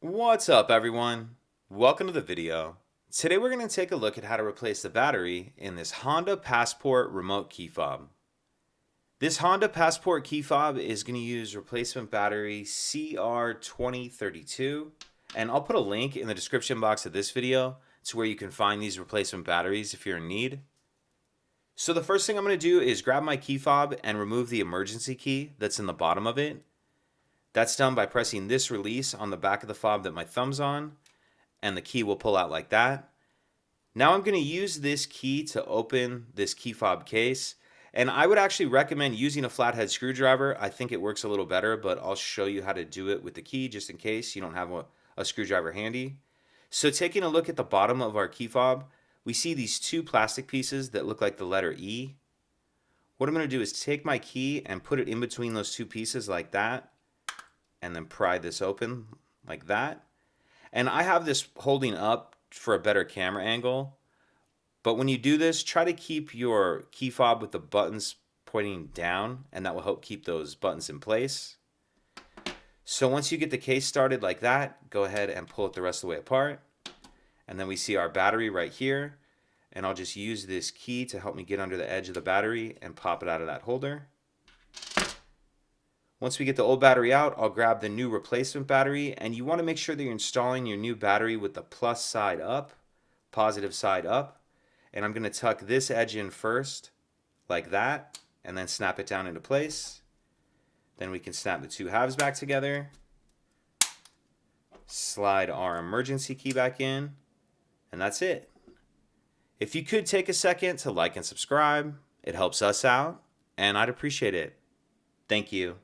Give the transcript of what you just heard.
What's up, everyone? Welcome to the video. Today we're going to take a look at how to replace the battery in this Honda Passport remote key fob. This Honda Passport key fob is going to use replacement battery CR2032, and I'll put a link in the description box of this video to where you can find these replacement batteries if you're in need. So the first thing I'm going to do is grab my key fob and remove the emergency key that's in the bottom of it. That's done by pressing this release on the back of the fob that my thumb's on, and the key will pull out like that. Now I'm going to use this key to open this key fob case, and I would actually recommend using a flathead screwdriver. I think it works a little better, but I'll show you how to do it with the key just in case you don't have a screwdriver handy. So taking a look at the bottom of our key fob, we see these two plastic pieces that look like the letter E. What I'm going to do is take my key and put it in between those two pieces like that, and then pry this open like that. And I have this holding up for a better camera angle, but when you do this, try to keep your key fob with the buttons pointing down, and that will help keep those buttons in place. So once you get the case started like that, go ahead and pull it the rest of the way apart. And then we see our battery right here, and I'll just use this key to help me get under the edge of the battery and pop it out of that holder. Once we get the old battery out, I'll grab the new replacement battery, and you want to make sure that you're installing your new battery with the plus side up, positive side up. And I'm going to tuck this edge in first, like that, and then snap it down into place. Then we can snap the two halves back together, slide our emergency key back in, and that's it. If you could take a second to like and subscribe, it helps us out, and I'd appreciate it. Thank you.